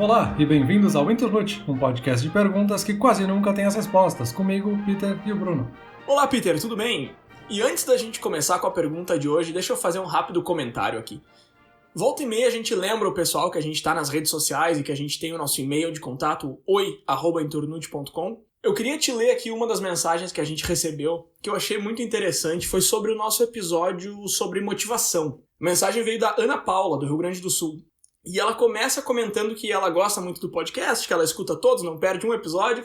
Olá e bem-vindos ao Interlute, um podcast de perguntas que quase nunca tem as respostas, comigo, Peter e o Bruno. Olá, Peter, tudo bem? E antes da gente começar com a pergunta de hoje, deixa eu fazer um rápido comentário aqui. Volta e meia a gente lembra o pessoal que a gente tá nas redes sociais e que a gente tem o nosso e-mail de contato, oi@interlute.com. Eu queria te ler aqui uma das mensagens que a gente recebeu, que eu achei muito interessante, foi sobre o nosso episódio sobre motivação. A mensagem veio da Ana Paula, do Rio Grande do Sul. E ela começa comentando que ela gosta muito do podcast, que ela escuta todos, não perde um episódio.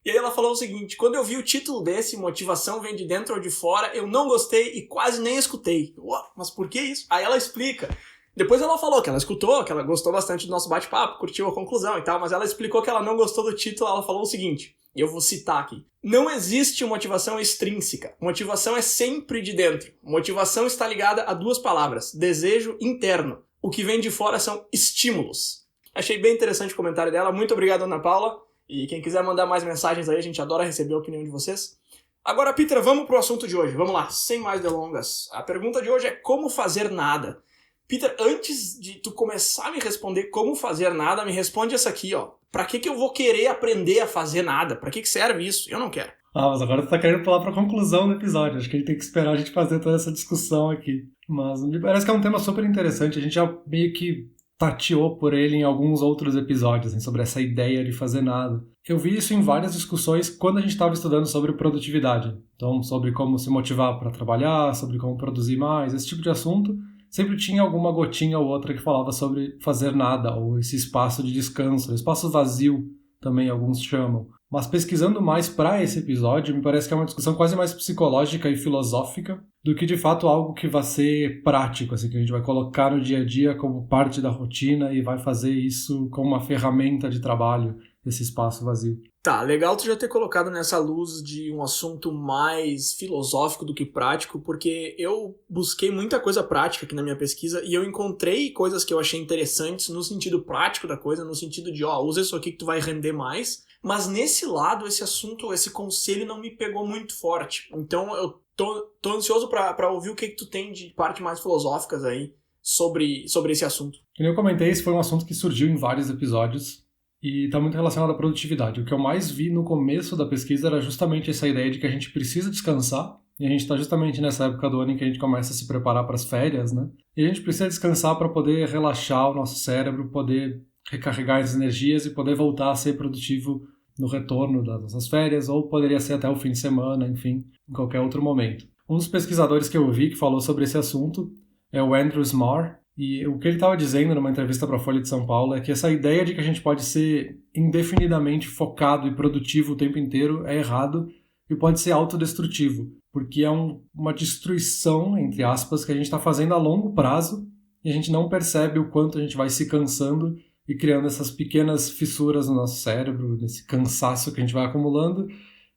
E aí ela falou o seguinte: quando eu vi o título desse, Motivação Vem de Dentro ou de Fora, eu não gostei e quase nem escutei. Mas por que isso? Aí ela explica. Depois ela falou que ela escutou, que ela gostou bastante do nosso bate-papo, curtiu a conclusão e tal, mas ela explicou que ela não gostou do título. Ela falou o seguinte, e eu vou citar aqui: não existe motivação extrínseca. Motivação é sempre de dentro. Motivação está ligada a duas palavras: desejo interno. O que vem de fora são estímulos. Achei bem interessante o comentário dela. Muito obrigado, Ana Paula. E quem quiser mandar mais mensagens aí, a gente adora receber a opinião de vocês. Agora, Peter, vamos pro assunto de hoje. Vamos lá, sem mais delongas. A pergunta de hoje é como fazer nada. Peter, antes de tu começar a me responder como fazer nada, me responde essa aqui, ó. Pra que eu vou querer aprender a fazer nada? Pra que serve isso? Eu não quero. Mas agora tu tá querendo pular pra conclusão do episódio. Acho que a gente tem que esperar a gente fazer toda essa discussão aqui. Mas me parece que é um tema super interessante. A gente já meio que tateou por ele em alguns outros episódios, assim, sobre essa ideia de fazer nada. Eu vi isso em várias discussões quando a gente estava estudando sobre produtividade. Então, sobre como se motivar para trabalhar, sobre como produzir mais, esse tipo de assunto. Sempre tinha alguma gotinha ou outra que falava sobre fazer nada, ou esse espaço de descanso, espaço vazio, também alguns chamam. Mas pesquisando mais para esse episódio, me parece que é uma discussão quase mais psicológica e filosófica do que de fato algo que vai ser prático, assim, que a gente vai colocar no dia a dia como parte da rotina e vai fazer isso como uma ferramenta de trabalho, esse espaço vazio. Tá, legal tu já ter colocado nessa luz de um assunto mais filosófico do que prático, porque eu busquei muita coisa prática aqui na minha pesquisa e eu encontrei coisas que eu achei interessantes no sentido prático da coisa, no sentido de, usa isso aqui que tu vai render mais, mas nesse lado, esse assunto, esse conselho não me pegou muito forte. Então eu tô ansioso pra ouvir o que tu tem de parte mais filosóficas aí sobre esse assunto. Como eu comentei, esse foi um assunto que surgiu em vários episódios, e está muito relacionado à produtividade. O que eu mais vi no começo da pesquisa era justamente essa ideia de que a gente precisa descansar, e a gente está justamente nessa época do ano em que a gente começa a se preparar para as férias, né? E a gente precisa descansar para poder relaxar o nosso cérebro, poder recarregar as energias e poder voltar a ser produtivo no retorno das nossas férias, ou poderia ser até o fim de semana, enfim, em qualquer outro momento. Um dos pesquisadores que eu vi que falou sobre esse assunto é o Andrew Marr. E o que ele estava dizendo numa entrevista para a Folha de São Paulo é que essa ideia de que a gente pode ser indefinidamente focado e produtivo o tempo inteiro é errado e pode ser autodestrutivo, porque é uma destruição, entre aspas, que a gente está fazendo a longo prazo e a gente não percebe o quanto a gente vai se cansando e criando essas pequenas fissuras no nosso cérebro, nesse cansaço que a gente vai acumulando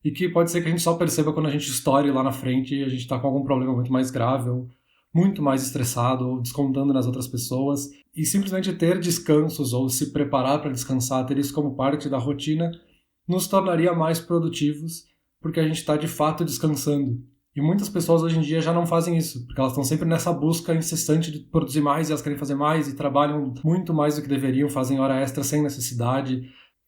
e que pode ser que a gente só perceba quando a gente estoure lá na frente e a gente está com algum problema muito mais grave ou muito mais estressado ou descontando nas outras pessoas, e simplesmente ter descansos ou se preparar para descansar, ter isso como parte da rotina, nos tornaria mais produtivos, porque a gente está de fato descansando. E muitas pessoas hoje em dia já não fazem isso, porque elas estão sempre nessa busca incessante de produzir mais, e elas querem fazer mais, e trabalham muito mais do que deveriam, fazem hora extra sem necessidade,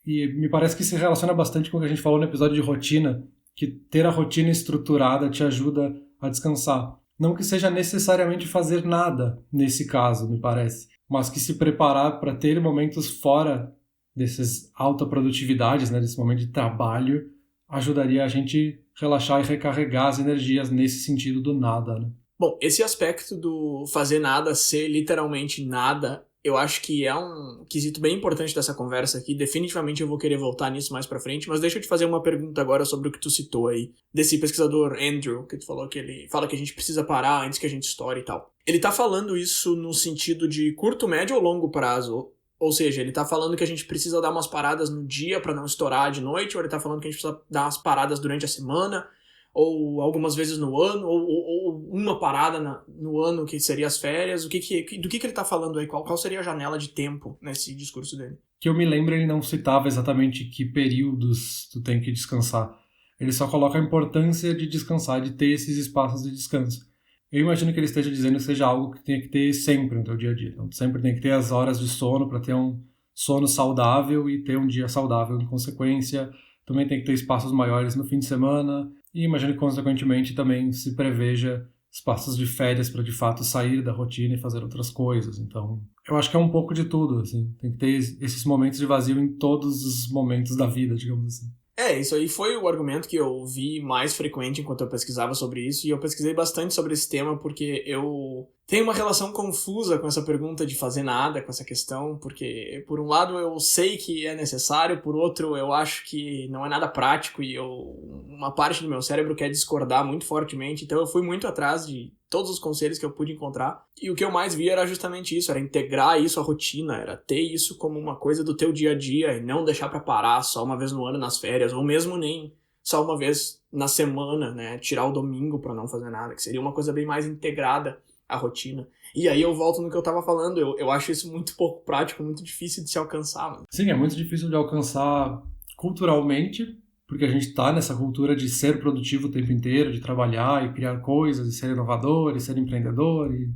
e me parece que se relaciona bastante com o que a gente falou no episódio de rotina, que ter a rotina estruturada te ajuda a descansar. Não que seja necessariamente fazer nada nesse caso, me parece, mas que se preparar para ter momentos fora dessas autoprodutividades, né, desse momento de trabalho, ajudaria a gente relaxar e recarregar as energias nesse sentido do nada, né? Bom, esse aspecto do fazer nada ser literalmente nada, eu acho que é um quesito bem importante dessa conversa aqui. Definitivamente eu vou querer voltar nisso mais pra frente, mas deixa eu te fazer uma pergunta agora sobre o que tu citou aí, desse pesquisador Andrew, que tu falou que ele fala que a gente precisa parar antes que a gente estoure e tal. Ele tá falando isso no sentido de curto, médio ou longo prazo? Ou seja, ele tá falando que a gente precisa dar umas paradas no dia pra não estourar de noite, ou ele tá falando que a gente precisa dar umas paradas durante a semana, ou algumas vezes no ano, ou uma parada no ano, que seria as férias? Do que ele tá falando aí? Qual seria a janela de tempo nesse discurso dele? Que eu me lembro, ele não citava exatamente que períodos tu tem que descansar. Ele só coloca a importância de descansar, de ter esses espaços de descanso. Eu imagino que ele esteja dizendo que seja algo que tenha que ter sempre no teu dia a dia. Então, tu sempre tem que ter as horas de sono para ter um sono saudável e ter um dia saudável em consequência. Também tem que ter espaços maiores no fim de semana e imagino que, consequentemente, também se preveja espaços de férias para, de fato, sair da rotina e fazer outras coisas. Então, eu acho que é um pouco de tudo, assim. Tem que ter esses momentos de vazio em todos os momentos da vida, digamos assim. Isso aí foi o argumento que eu vi mais frequente enquanto eu pesquisava sobre isso, e eu pesquisei bastante sobre esse tema porque eu tenho uma relação confusa com essa pergunta de fazer nada, com essa questão, porque por um lado eu sei que é necessário, por outro eu acho que não é nada prático e uma parte do meu cérebro quer discordar muito fortemente, então eu fui muito atrás de todos os conselhos que eu pude encontrar, e o que eu mais vi era justamente isso, era integrar isso à rotina, era ter isso como uma coisa do teu dia a dia e não deixar pra parar só uma vez no ano nas férias, ou mesmo nem só uma vez na semana, né, tirar o domingo pra não fazer nada, que seria uma coisa bem mais integrada à rotina. E aí eu volto no que eu tava falando, eu acho isso muito pouco prático, muito difícil de se alcançar, mano. Sim, é muito difícil de alcançar culturalmente, porque a gente está nessa cultura de ser produtivo o tempo inteiro, de trabalhar e criar coisas, de ser inovador, e ser empreendedor, e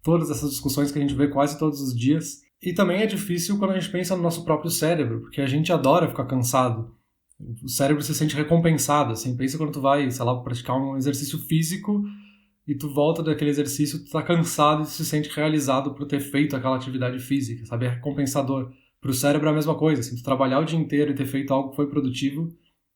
todas essas discussões que a gente vê quase todos os dias. E também é difícil quando a gente pensa no nosso próprio cérebro, porque a gente adora ficar cansado. O cérebro se sente recompensado, assim. Pensa quando tu vai, sei lá, praticar um exercício físico e tu volta daquele exercício, tu tá cansado e tu se sente realizado por ter feito aquela atividade física, sabe? É recompensador. Pro cérebro é a mesma coisa, assim. Tu trabalhar o dia inteiro e ter feito algo que foi produtivo,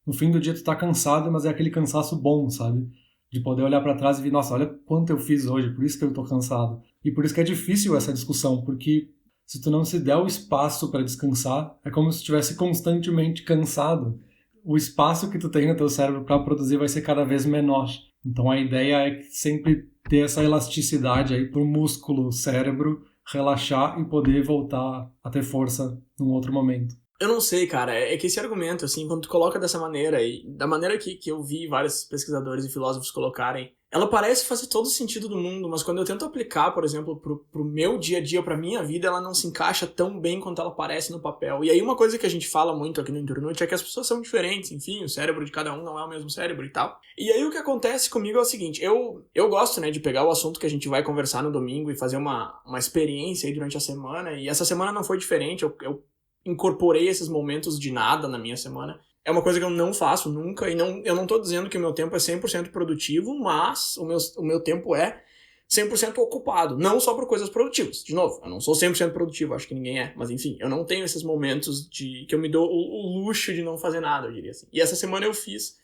no fim do dia tu tá cansado, mas é aquele cansaço bom, sabe? De poder olhar pra trás e ver, nossa, olha quanto eu fiz hoje, por isso que eu tô cansado. E por isso que é difícil essa discussão, porque se tu não se der o espaço para descansar, é como se estivesse constantemente cansado. O espaço que tu tem no teu cérebro para produzir vai ser cada vez menor. Então a ideia é sempre ter essa elasticidade aí pro músculo cérebro relaxar e poder voltar a ter força num outro momento. Eu não sei, cara, é que esse argumento, assim, quando tu coloca dessa maneira, e da maneira que eu vi vários pesquisadores e filósofos colocarem, ela parece fazer todo o sentido do mundo, mas quando eu tento aplicar, por exemplo, pro meu dia a dia, pra minha vida, ela não se encaixa tão bem quanto ela parece no papel. E aí uma coisa que a gente fala muito aqui no Internute é que as pessoas são diferentes, enfim, o cérebro de cada um não é o mesmo cérebro e tal. E aí o que acontece comigo é o seguinte, eu gosto, né, de pegar o assunto que a gente vai conversar no domingo e fazer uma experiência aí durante a semana, e essa semana não foi diferente, eu incorporei esses momentos de nada na minha semana. É uma coisa que eu não faço nunca, e eu não tô dizendo que o meu tempo é 100% produtivo, mas o meu tempo é 100% ocupado, não só por coisas produtivas. De novo, eu não sou 100% produtivo, acho que ninguém é, mas enfim, eu não tenho esses momentos que eu me dou o luxo de não fazer nada, eu diria assim. E essa semana eu fiz.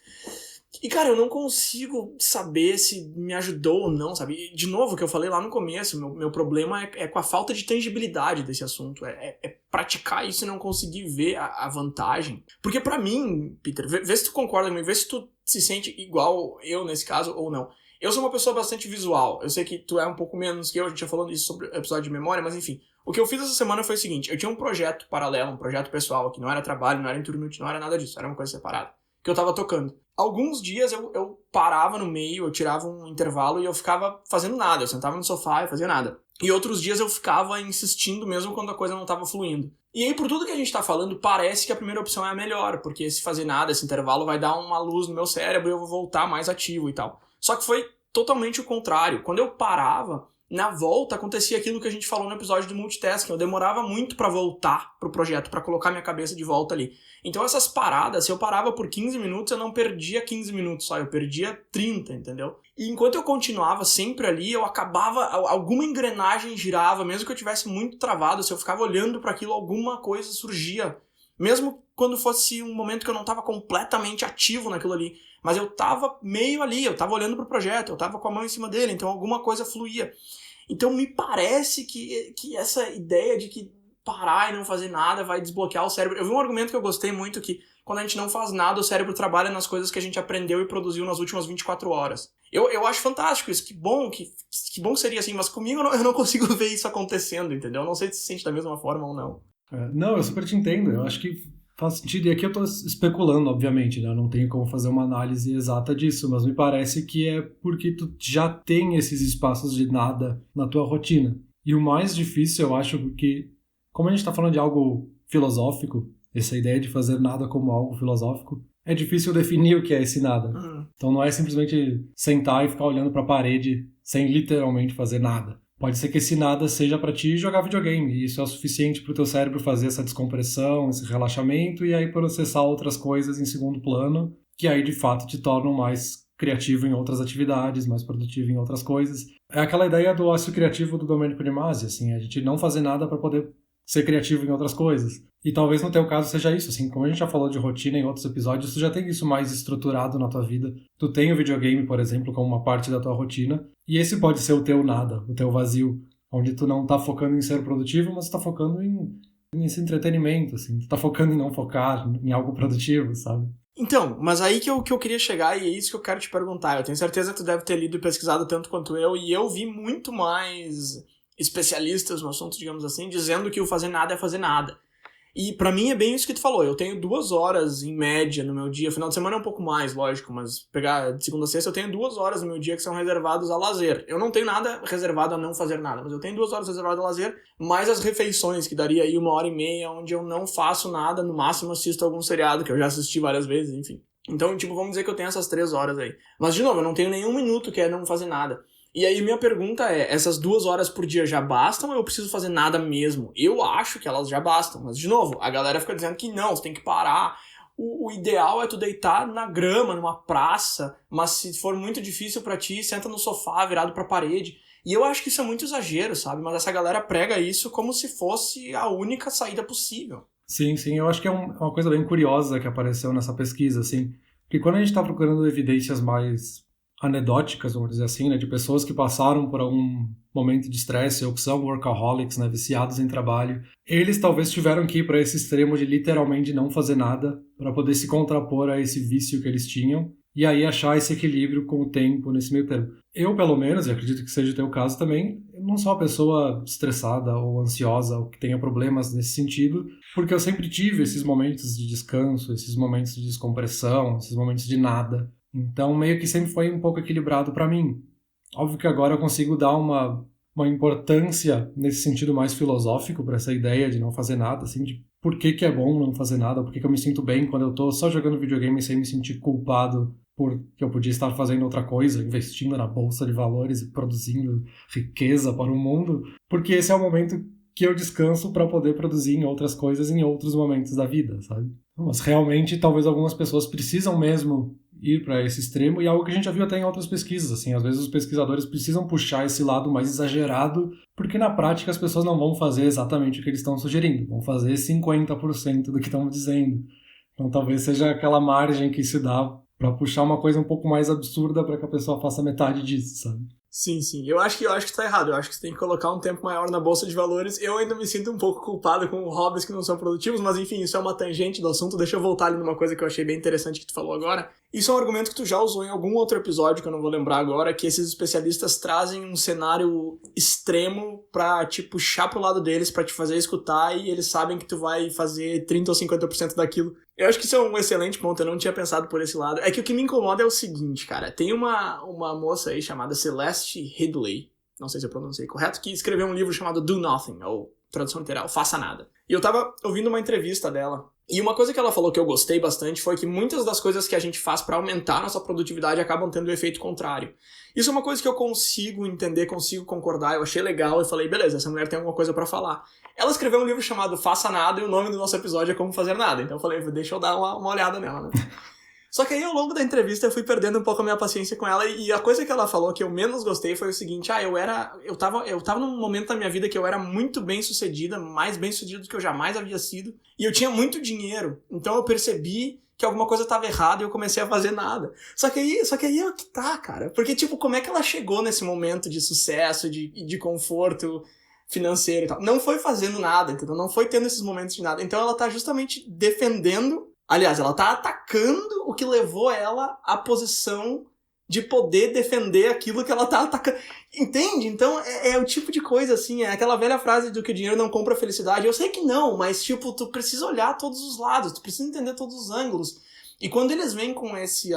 E, cara, eu não consigo saber se me ajudou ou não, sabe? E, de novo, o que eu falei lá no começo, meu problema é com a falta de tangibilidade desse assunto. É praticar isso e não conseguir ver a vantagem. Porque pra mim, Peter, vê se tu concorda comigo, vê se tu se sente igual eu nesse caso ou não. Eu sou uma pessoa bastante visual. Eu sei que tu é um pouco menos que eu, a gente já falando isso sobre o episódio de memória, mas enfim. O que eu fiz essa semana foi o seguinte, eu tinha um projeto paralelo, um projeto pessoal, que não era trabalho, não era Internute, não era nada disso, era uma coisa separada, que eu tava tocando. Alguns dias eu parava no meio, eu tirava um intervalo e eu ficava fazendo nada. Eu sentava no sofá e fazia nada. E outros dias eu ficava insistindo mesmo quando a coisa não estava fluindo. E aí, por tudo que a gente tá falando, parece que a primeira opção é a melhor, porque esse fazer nada, esse intervalo vai dar uma luz no meu cérebro e eu vou voltar mais ativo e tal. Só que foi totalmente o contrário. Quando eu parava, na volta acontecia aquilo que a gente falou no episódio do multitasking. Eu demorava muito pra voltar pro projeto, pra colocar minha cabeça de volta ali. Então essas paradas, se eu parava por 15 minutos, eu não perdia 15 minutos só, eu perdia 30, entendeu? E enquanto eu continuava sempre ali, eu acabava, alguma engrenagem girava, mesmo que eu tivesse muito travado, se eu ficava olhando para aquilo, alguma coisa surgia. Mesmo quando fosse um momento que eu não estava completamente ativo naquilo ali. Mas eu estava meio ali, eu estava olhando pro projeto, eu estava com a mão em cima dele, então alguma coisa fluía. Então me parece que essa ideia de que parar e não fazer nada vai desbloquear o cérebro. Eu vi um argumento que eu gostei muito, que quando a gente não faz nada, o cérebro trabalha nas coisas que a gente aprendeu e produziu nas últimas 24 horas. Eu acho fantástico isso, que bom seria assim, mas comigo eu não consigo ver isso acontecendo, entendeu? Eu não sei se sente da mesma forma ou não. Não, eu super te entendo, eu acho que faz sentido, e aqui eu tô especulando, obviamente, né? Eu não tenho como fazer uma análise exata disso, mas me parece que é porque tu já tem esses espaços de nada na tua rotina. E o mais difícil, eu acho, porque como a gente tá falando de algo filosófico, essa ideia de fazer nada como algo filosófico, é difícil definir o que é esse nada. Então não é simplesmente sentar e ficar olhando para a parede sem literalmente fazer nada. Pode ser que esse nada seja para ti jogar videogame, e isso é o suficiente para o teu cérebro fazer essa descompressão, esse relaxamento, e aí processar outras coisas em segundo plano, que aí de fato te tornam mais criativo em outras atividades, mais produtivo em outras coisas. É aquela ideia do ócio criativo do Domenico de Masi, assim, a gente não fazer nada para poder ser criativo em outras coisas. E talvez no teu caso seja isso, assim, como a gente já falou de rotina em outros episódios, tu já tem isso mais estruturado na tua vida. Tu tem o videogame, por exemplo, como uma parte da tua rotina, e esse pode ser o teu nada, o teu vazio, onde tu não tá focando em ser produtivo, mas tu tá focando em esse entretenimento, assim, tu tá focando em não focar em algo produtivo, sabe? Então, mas aí que eu queria chegar e é isso que eu quero te perguntar. Eu tenho certeza que tu deve ter lido e pesquisado tanto quanto eu, e eu vi muito mais especialistas no assunto, digamos assim, dizendo que o fazer nada é fazer nada. E pra mim é bem isso que tu falou. Eu tenho 2 horas em média no meu dia. Final de semana é um pouco mais, lógico, mas pegar de segunda a sexta eu tenho 2 horas no meu dia que são reservadas a lazer. Eu não tenho nada reservado a não fazer nada, mas eu tenho 2 horas reservadas a lazer, mais as refeições, que daria aí 1h30, onde eu não faço nada, no máximo assisto algum seriado, que eu já assisti várias vezes, enfim. Então, tipo, vamos dizer que eu tenho essas 3 horas aí. Mas, de novo, eu não tenho nenhum minuto que é não fazer nada. E aí minha pergunta é, essas 2 horas por dia já bastam ou eu preciso fazer nada mesmo? Eu acho que elas já bastam, mas de novo, a galera fica dizendo que não, você tem que parar. O ideal é tu deitar na grama, numa praça, mas se for muito difícil pra ti, senta no sofá virado pra parede. E eu acho que isso é muito exagero, sabe? Mas essa galera prega isso como se fosse a única saída possível. Sim, eu acho que é uma coisa bem curiosa que apareceu nessa pesquisa, assim, porque quando a gente tá procurando evidências mais anedóticas, vamos dizer assim, né, de pessoas que passaram por algum momento de estresse ou que são workaholics, né, viciados em trabalho, eles talvez tiveram que ir para esse extremo de literalmente não fazer nada para poder se contrapor a esse vício que eles tinham e aí achar esse equilíbrio com o tempo nesse meio termo. Eu, pelo menos, e acredito que seja o teu caso também, eu não sou uma pessoa estressada ou ansiosa ou que tenha problemas nesse sentido, porque eu sempre tive esses momentos de descanso, esses momentos de descompressão, esses momentos de nada. Então, meio que sempre foi um pouco equilibrado para mim. Óbvio que agora eu consigo dar uma importância nesse sentido mais filosófico para essa ideia de não fazer nada, assim, de por que é bom não fazer nada, por que eu me sinto bem quando eu tô só jogando videogame sem me sentir culpado porque eu podia estar fazendo outra coisa, investindo na bolsa de valores e produzindo riqueza para o mundo, porque esse é o momento que eu descanso para poder produzir em outras coisas em outros momentos da vida, sabe? Mas realmente, talvez algumas pessoas precisam mesmo ir para esse extremo, e é algo que a gente já viu até em outras pesquisas, assim, às vezes os pesquisadores precisam puxar esse lado mais exagerado, porque na prática as pessoas não vão fazer exatamente o que eles estão sugerindo, vão fazer 50% do que estão dizendo. Então talvez seja aquela margem que se dá para puxar uma coisa um pouco mais absurda para que a pessoa faça metade disso, sabe? Sim. Eu acho que tá errado. Eu acho que você tem que colocar um tempo maior na bolsa de valores. Eu ainda me sinto um pouco culpado com hobbies que não são produtivos, mas enfim, isso é uma tangente do assunto. Deixa eu voltar ali numa coisa que eu achei bem interessante que tu falou agora. Isso é um argumento que tu já usou em algum outro episódio, que eu não vou lembrar agora, que esses especialistas trazem um cenário extremo pra te puxar pro lado deles, pra te fazer escutar, e eles sabem que tu vai fazer 30 ou 50% daquilo. Eu acho que isso é um excelente ponto, eu não tinha pensado por esse lado. É que o que me incomoda é o seguinte, cara. Tem uma moça aí chamada Celeste Ridley, não sei se eu pronunciei correto, que escreveu um livro chamado Do Nothing, ou tradução literal, Faça Nada. E eu tava ouvindo uma entrevista dela, e uma coisa que ela falou que eu gostei bastante foi que muitas das coisas que a gente faz pra aumentar nossa produtividade acabam tendo o efeito contrário. Isso é uma coisa que eu consigo entender, consigo concordar, eu achei legal e falei, beleza, essa mulher tem alguma coisa pra falar. Ela escreveu um livro chamado Faça Nada e o nome do nosso episódio é Como Fazer Nada. Então eu falei, deixa eu dar uma olhada nela, né? Só que aí ao longo da entrevista eu fui perdendo um pouco a minha paciência com ela e a coisa que ela falou que eu menos gostei foi o seguinte, eu tava num momento da minha vida que eu era muito bem sucedida, mais bem sucedido do que eu jamais havia sido, e eu tinha muito dinheiro, então eu percebi que alguma coisa tava errada e eu comecei a fazer nada. Só que aí é o que tá, cara, porque tipo, como é que ela chegou nesse momento de sucesso, de conforto financeiro e tal? Não foi fazendo nada, entendeu? Não foi tendo esses momentos de nada, então ela tá justamente defendendo. Aliás, ela tá atacando o que levou ela à posição de poder defender aquilo que ela tá atacando. Entende? Então, é o tipo de coisa, assim, é aquela velha frase do que o dinheiro não compra felicidade. Eu sei que não, mas, tipo, tu precisa olhar todos os lados, tu precisa entender todos os ângulos. E quando eles vêm com esse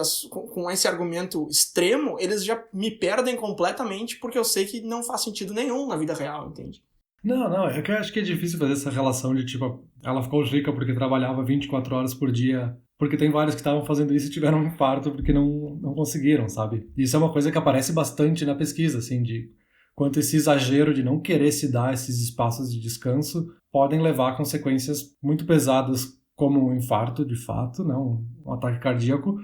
argumento extremo, eles já me perdem completamente porque eu sei que não faz sentido nenhum na vida real, entende? Não, é que eu acho que é difícil fazer essa relação de, tipo, ela ficou rica porque trabalhava 24 horas por dia, porque tem vários que estavam fazendo isso e tiveram um infarto porque não conseguiram, sabe? Isso é uma coisa que aparece bastante na pesquisa, assim, de quanto esse exagero de não querer se dar esses espaços de descanso podem levar a consequências muito pesadas, como um infarto, de fato, né? Um ataque cardíaco,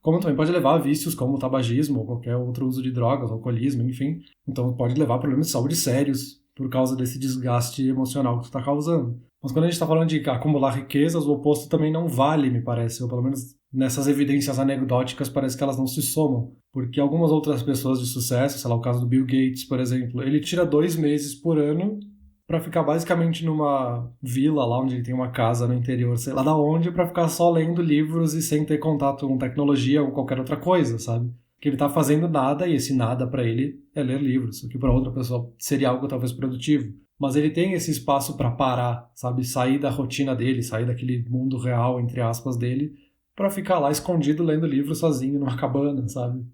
como também pode levar a vícios como o tabagismo ou qualquer outro uso de drogas, alcoolismo, enfim. Então pode levar a problemas de saúde sérios por causa desse desgaste emocional que tu está causando. Mas quando a gente está falando de acumular riquezas, o oposto também não vale, me parece, ou pelo menos nessas evidências anedóticas parece que elas não se somam, porque algumas outras pessoas de sucesso, sei lá, o caso do Bill Gates, por exemplo, ele tira 2 meses por ano para ficar basicamente numa vila lá onde ele tem uma casa no interior, sei lá da onde, para ficar só lendo livros e sem ter contato com tecnologia ou qualquer outra coisa, sabe? Que ele tá fazendo nada e esse nada para ele é ler livros, o que para outra pessoa seria algo talvez produtivo. Mas ele tem esse espaço para parar, sabe? Sair da rotina dele, sair daquele mundo real, entre aspas, dele, para ficar lá escondido lendo livro sozinho numa cabana, sabe?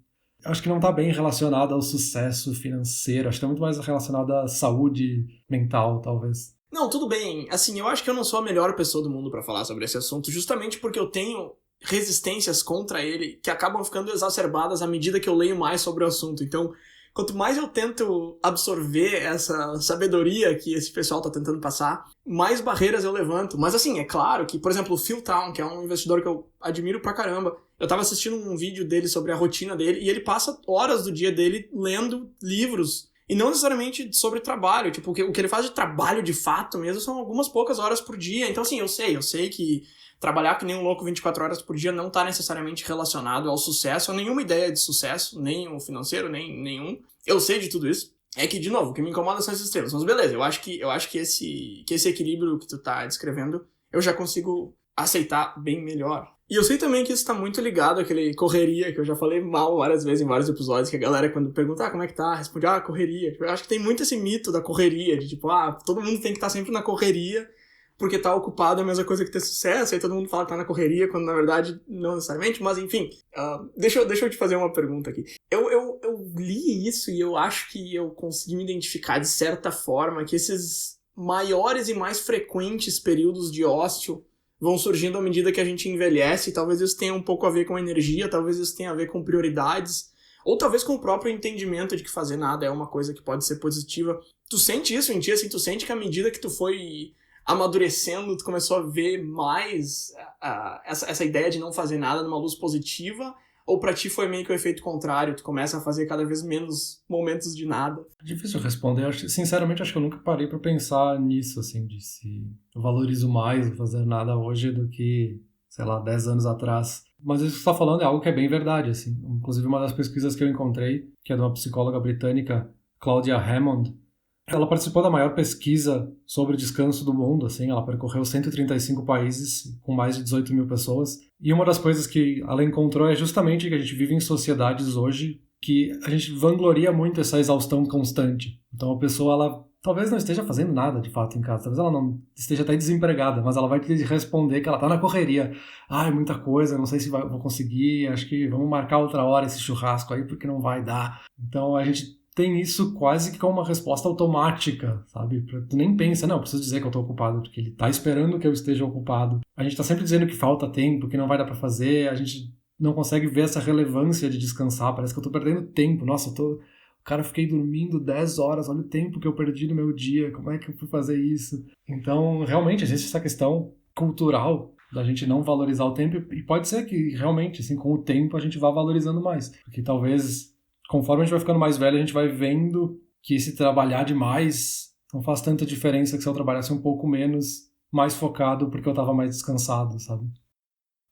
Acho que não tá bem relacionado ao sucesso financeiro, acho que tá muito mais relacionado à saúde mental, talvez. Não, tudo bem. Assim, eu acho que eu não sou a melhor pessoa do mundo pra falar sobre esse assunto, justamente porque eu tenho resistências contra ele que acabam ficando exacerbadas à medida que eu leio mais sobre o assunto. Então, quanto mais eu tento absorver essa sabedoria que esse pessoal tá tentando passar, mais barreiras eu levanto. Mas assim, é claro que, por exemplo, o Phil Town, que é um investidor que eu admiro pra caramba, eu tava assistindo um vídeo dele sobre a rotina dele e ele passa horas do dia dele lendo livros. E não necessariamente sobre trabalho. Tipo, o que ele faz de trabalho de fato mesmo são algumas poucas horas por dia. Então, assim, eu sei que trabalhar que nem um louco 24 horas por dia não tá necessariamente relacionado ao sucesso, a nenhuma ideia de sucesso, nem o financeiro, nem nenhum. Eu sei de tudo isso. É que, de novo, o que me incomoda são esses extremos. Mas beleza, eu acho que esse equilíbrio que tu tá descrevendo, eu já consigo aceitar bem melhor. E eu sei também que isso tá muito ligado àquele correria, que eu já falei mal várias vezes em vários episódios, que a galera, quando pergunta, como é que tá? Responde, correria. Eu acho que tem muito esse mito da correria, de tipo, todo mundo tem que estar sempre na correria, porque tá ocupado é a mesma coisa que ter sucesso, aí todo mundo fala que tá na correria, quando na verdade não necessariamente, mas enfim, deixa eu te fazer uma pergunta aqui. Eu li isso e eu acho que eu consegui me identificar de certa forma que esses maiores e mais frequentes períodos de ócio vão surgindo à medida que a gente envelhece, e talvez isso tenha um pouco a ver com energia, talvez isso tenha a ver com prioridades, ou talvez com o próprio entendimento de que fazer nada é uma coisa que pode ser positiva. Tu sente isso em ti, assim, tu sente que à medida que tu foi amadurecendo, tu começou a ver mais essa ideia de não fazer nada numa luz positiva, ou pra ti foi meio que o efeito contrário, tu começa a fazer cada vez menos momentos de nada? Difícil responder, sinceramente acho que eu nunca parei pra pensar nisso, assim, de se eu valorizo mais não fazer nada hoje do que, sei lá, 10 anos atrás. Mas isso que você tá falando é algo que é bem verdade, assim. Inclusive uma das pesquisas que eu encontrei, que é de uma psicóloga britânica, Claudia Hammond, ela participou da maior pesquisa sobre descanso do mundo, assim, ela percorreu 135 países com mais de 18 mil pessoas. E uma das coisas que ela encontrou é justamente que a gente vive em sociedades hoje que a gente vangloria muito essa exaustão constante. Então a pessoa, ela talvez não esteja fazendo nada de fato em casa, talvez ela não esteja até desempregada, mas ela vai te responder que ela tá na correria. É muita coisa, não sei se vou conseguir, acho que vamos marcar outra hora esse churrasco aí porque não vai dar. Então a gente tem isso quase que como uma resposta automática, sabe? Tu nem pensa, não, preciso dizer que eu tô ocupado, porque ele tá esperando que eu esteja ocupado. A gente tá sempre dizendo que falta tempo, que não vai dar pra fazer, a gente não consegue ver essa relevância de descansar, parece que eu tô perdendo tempo. Nossa, cara, fiquei dormindo 10 horas, olha o tempo que eu perdi no meu dia, como é que eu fui fazer isso? Então, realmente, existe essa questão cultural da gente não valorizar o tempo, e pode ser que realmente, assim, com o tempo a gente vá valorizando mais, porque talvez conforme a gente vai ficando mais velho, a gente vai vendo que se trabalhar demais não faz tanta diferença que se eu trabalhasse um pouco menos, mais focado, porque eu estava mais descansado, sabe?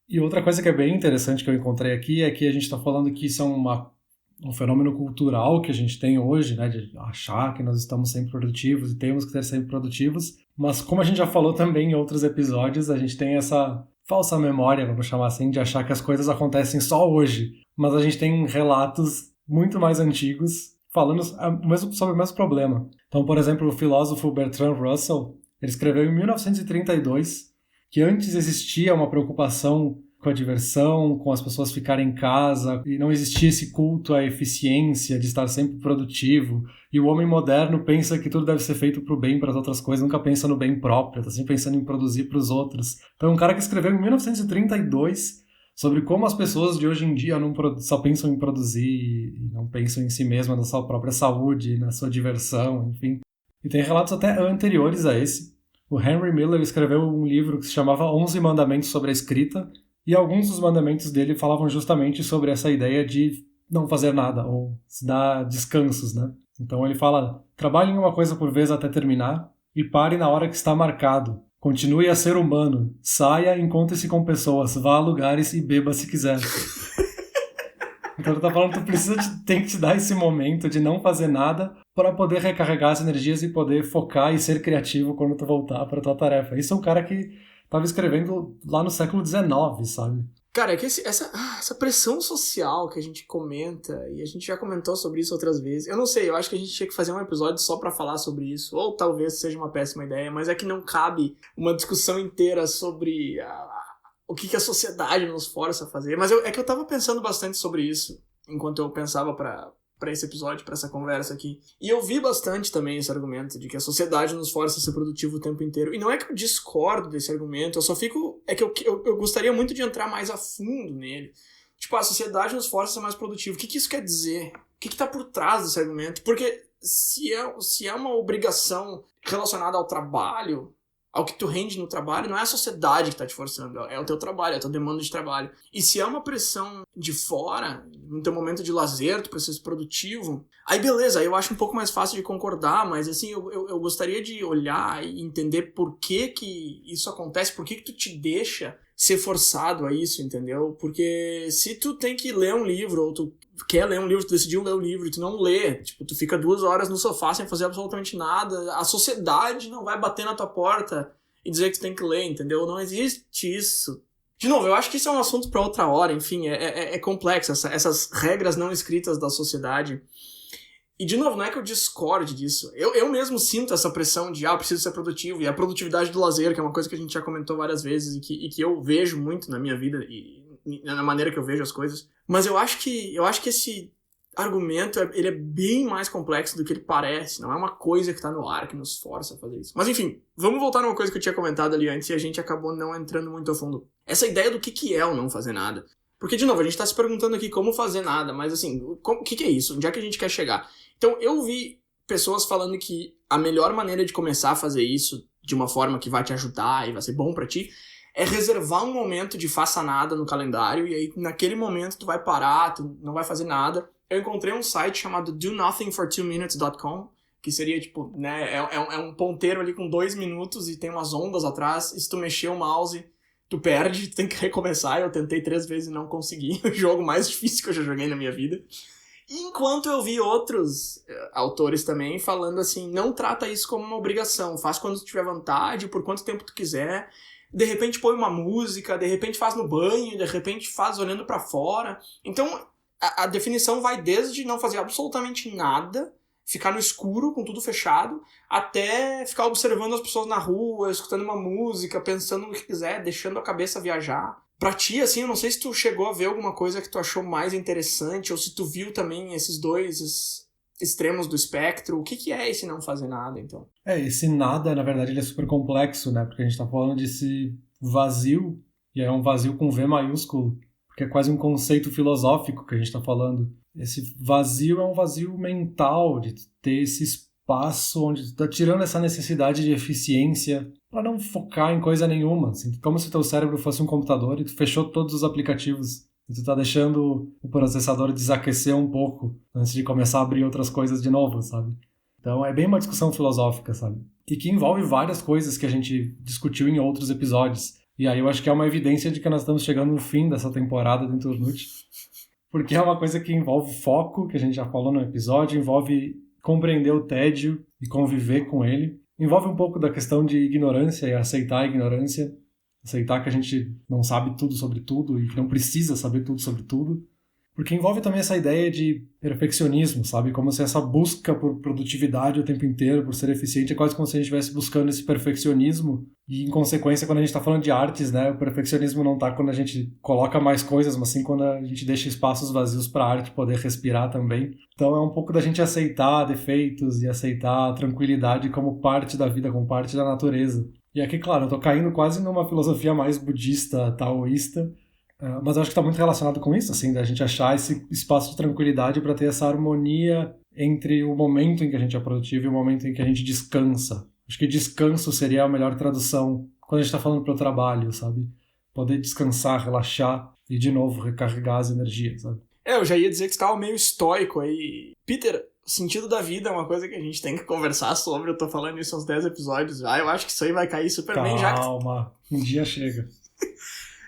E outra coisa que é bem interessante que eu encontrei aqui é que a gente está falando que isso é um fenômeno cultural que a gente tem hoje, né, de achar que nós estamos sempre produtivos e temos que ser sempre produtivos, mas como a gente já falou também em outros episódios, a gente tem essa falsa memória, vamos chamar assim, de achar que as coisas acontecem só hoje, mas a gente tem relatos muito mais antigos, falando sobre o mesmo problema. Então, por exemplo, o filósofo Bertrand Russell, ele escreveu em 1932 que antes existia uma preocupação com a diversão, com as pessoas ficarem em casa, e não existia esse culto à eficiência, de estar sempre produtivo, e o homem moderno pensa que tudo deve ser feito para o bem, para as outras coisas, nunca pensa no bem próprio, está sempre pensando em produzir para os outros. Então, um cara que escreveu em 1932 sobre como as pessoas de hoje em dia só pensam em produzir e não pensam em si mesmas, na sua própria saúde, na sua diversão, enfim. E tem relatos até anteriores a esse. O Henry Miller escreveu um livro que se chamava 11 Mandamentos sobre a Escrita, e alguns dos mandamentos dele falavam justamente sobre essa ideia de não fazer nada, ou se dar descansos, né? Então ele fala, trabalhe em uma coisa por vez até terminar, e pare na hora que está marcado. Continue a ser humano. Saia, encontre-se com pessoas, vá a lugares e beba se quiser. Então ele tá falando que tu tem que te dar esse momento de não fazer nada para poder recarregar as energias e poder focar e ser criativo quando tu voltar para tua tarefa. Isso é um cara que tava escrevendo lá no século XIX, sabe? Cara, é que essa pressão social que a gente comenta, e a gente já comentou sobre isso outras vezes, eu não sei, eu acho que a gente tinha que fazer um episódio só pra falar sobre isso, ou talvez seja uma péssima ideia, mas é que não cabe uma discussão inteira sobre o que a sociedade nos força a fazer. Mas é que eu tava pensando bastante sobre isso, enquanto eu pensava pra esse episódio, pra essa conversa aqui. E eu vi bastante também esse argumento de que a sociedade nos força a ser produtivo o tempo inteiro. E não é que eu discordo desse argumento, eu só fico... É que eu gostaria muito de entrar mais a fundo nele. Tipo, a sociedade nos força a ser mais produtivo. O que isso quer dizer? O que tá por trás desse argumento? Porque se é uma obrigação relacionada ao trabalho, ao que tu rende no trabalho, não é a sociedade que tá te forçando, é o teu trabalho, é a tua demanda de trabalho. E se é uma pressão de fora, no teu momento de lazer, tu precisa ser produtivo, aí beleza, aí eu acho um pouco mais fácil de concordar, mas assim, eu gostaria de olhar e entender por que isso acontece, por que tu te deixa ser forçado a isso, entendeu? Porque se tu tem que ler um livro, ou tu quer ler um livro, tu decidiu ler o livro e tu não lê, tipo, tu fica 2 horas no sofá sem fazer absolutamente nada, a sociedade não vai bater na tua porta e dizer que tu tem que ler, entendeu? Não existe isso. De novo, eu acho que isso é um assunto pra outra hora, enfim, é complexo, essas regras não escritas da sociedade. E, de novo, não é que eu discorde disso. Eu mesmo sinto essa pressão de, preciso ser produtivo, e a produtividade do lazer, que é uma coisa que a gente já comentou várias vezes e que eu vejo muito na minha vida e na maneira que eu vejo as coisas. Mas eu acho que esse argumento, ele é bem mais complexo do que ele parece. Não é uma coisa que tá no ar, que nos força a fazer isso. Mas, enfim, vamos voltar numa coisa que eu tinha comentado ali antes e a gente acabou não entrando muito a fundo. Essa ideia do que é o não fazer nada. Porque, de novo, a gente tá se perguntando aqui como fazer nada, mas, assim, o que é isso? Onde é que a gente quer chegar? Então, eu vi pessoas falando que a melhor maneira de começar a fazer isso de uma forma que vai te ajudar e vai ser bom pra ti é reservar um momento de faça nada no calendário e aí naquele momento tu vai parar, tu não vai fazer nada. Eu encontrei um site chamado donothingfor2minutes.com, que seria tipo, né, é um ponteiro ali com 2 minutos e tem umas ondas atrás, e se tu mexer o mouse, tu perde, tu tem que recomeçar. Eu tentei 3 vezes e não consegui, o jogo mais difícil que eu já joguei na minha vida. Enquanto eu vi outros autores também falando assim, não trata isso como uma obrigação, faz quando tu tiver vontade, por quanto tempo tu quiser, de repente põe uma música, de repente faz no banho, de repente faz olhando pra fora. Então a definição vai desde não fazer absolutamente nada, ficar no escuro com tudo fechado, até ficar observando as pessoas na rua, escutando uma música, pensando no que quiser, deixando a cabeça viajar. Pra ti, assim, eu não sei se tu chegou a ver alguma coisa que tu achou mais interessante, ou se tu viu também esses dois extremos do espectro. O que é esse não fazer nada, então? Esse nada, na verdade, ele é super complexo, né? Porque a gente tá falando desse vazio, e é um vazio com V maiúsculo, porque é quase um conceito filosófico que a gente tá falando. Esse vazio é um vazio mental, de ter esse espaço onde tu tá tirando essa necessidade de eficiência para não focar em coisa nenhuma, assim, como se o teu cérebro fosse um computador e tu fechou todos os aplicativos e tu tá deixando o processador desaquecer um pouco antes de começar a abrir outras coisas de novo, sabe? Então é bem uma discussão filosófica, sabe? E que envolve várias coisas que a gente discutiu em outros episódios. E aí eu acho que é uma evidência de que nós estamos chegando no fim dessa temporada do Inturnute, porque é uma coisa que envolve foco, que a gente já falou no episódio, envolve compreender o tédio e conviver com ele. Envolve um pouco da questão de ignorância e aceitar a ignorância. Aceitar que a gente não sabe tudo sobre tudo e que não precisa saber tudo sobre tudo. Porque envolve também essa ideia de perfeccionismo, sabe? Como se essa busca por produtividade o tempo inteiro, por ser eficiente, é quase como se a gente estivesse buscando esse perfeccionismo. E, em consequência, quando a gente está falando de artes, né? O perfeccionismo não está quando a gente coloca mais coisas, mas sim quando a gente deixa espaços vazios para a arte poder respirar também. Então é um pouco da gente aceitar defeitos e aceitar a tranquilidade como parte da vida, como parte da natureza. E aqui, claro, eu tô caindo quase numa filosofia mais budista, taoísta, Mas eu acho que está muito relacionado com isso, assim, da gente achar esse espaço de tranquilidade para ter essa harmonia entre o momento em que a gente é produtivo e o momento em que a gente descansa. Acho que descanso seria a melhor tradução quando a gente está falando para o trabalho, sabe? Poder descansar, relaxar e, de novo, recarregar as energias, sabe? Eu já ia dizer que você estava meio estoico aí. Peter, o sentido da vida é uma coisa que a gente tem que conversar sobre. Eu tô falando isso há uns 10 episódios já. Eu acho que isso aí vai cair super bem já. Calma, um dia chega.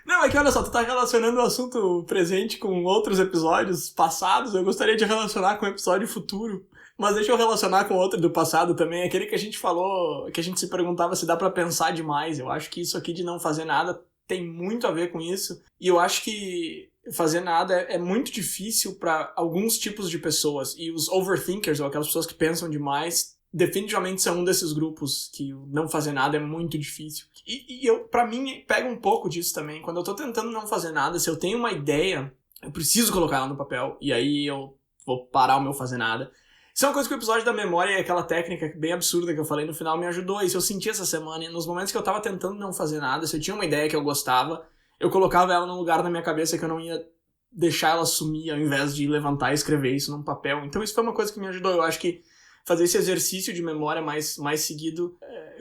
Não, é que olha só, tu tá relacionando o assunto presente com outros episódios passados. Eu gostaria de relacionar com o episódio futuro. Mas deixa eu relacionar com outro do passado também. Aquele que a gente falou, que a gente se perguntava se dá pra pensar demais. Eu acho que isso aqui de não fazer nada tem muito a ver com isso. E eu acho que fazer nada é muito difícil para alguns tipos de pessoas. E os overthinkers, ou aquelas pessoas que pensam demais, definitivamente são um desses grupos que não fazer nada é muito difícil. E eu, para mim, pega um pouco disso também. Quando eu tô tentando não fazer nada, se eu tenho uma ideia, eu preciso colocar ela no papel. E aí eu vou parar o meu fazer nada. Isso é uma coisa que o episódio da memória e aquela técnica bem absurda que eu falei no final me ajudou. Isso eu senti essa semana. E nos momentos que eu tava tentando não fazer nada, se eu tinha uma ideia que eu gostava, eu colocava ela num lugar na minha cabeça que eu não ia deixar ela sumir ao invés de levantar e escrever isso num papel. Então isso foi uma coisa que me ajudou. Eu acho que fazer esse exercício de memória mais seguido,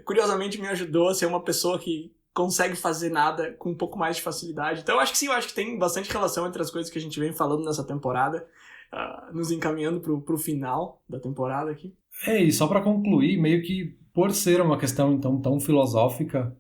curiosamente me ajudou a ser uma pessoa que consegue fazer nada com um pouco mais de facilidade. Então eu acho que sim, eu acho que tem bastante relação entre as coisas que a gente vem falando nessa temporada, nos encaminhando pro final da temporada aqui. E só para concluir, meio que por ser uma questão então tão filosófica,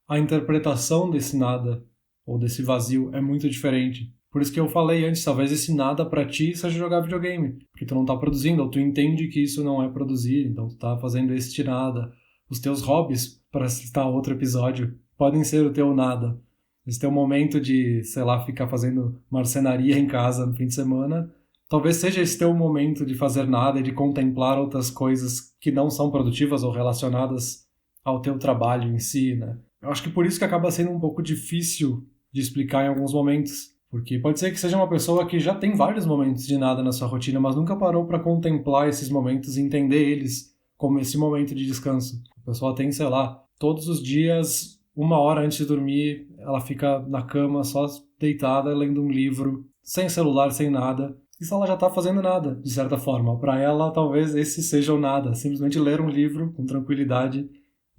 a interpretação desse nada ou desse vazio é muito diferente. Por isso que eu falei antes, talvez esse nada pra ti seja jogar videogame, porque tu não tá produzindo, ou tu entende que isso não é produzir, então tu tá fazendo este nada. Os teus hobbies, para citar outro episódio, podem ser o teu nada. Esse teu momento de, sei lá, ficar fazendo marcenaria em casa no fim de semana, talvez seja esse teu momento de fazer nada e de contemplar outras coisas que não são produtivas ou relacionadas ao teu trabalho em si, né? Eu acho que por isso que acaba sendo um pouco difícil de explicar em alguns momentos. Porque pode ser que seja uma pessoa que já tem vários momentos de nada na sua rotina, mas nunca parou para contemplar esses momentos e entender eles como esse momento de descanso. A pessoa tem, sei lá, todos os dias, 1 hora antes de dormir, ela fica na cama só deitada, lendo um livro, sem celular, sem nada. Isso ela já está fazendo nada, de certa forma. Para ela, talvez esse seja o nada, simplesmente ler um livro com tranquilidade.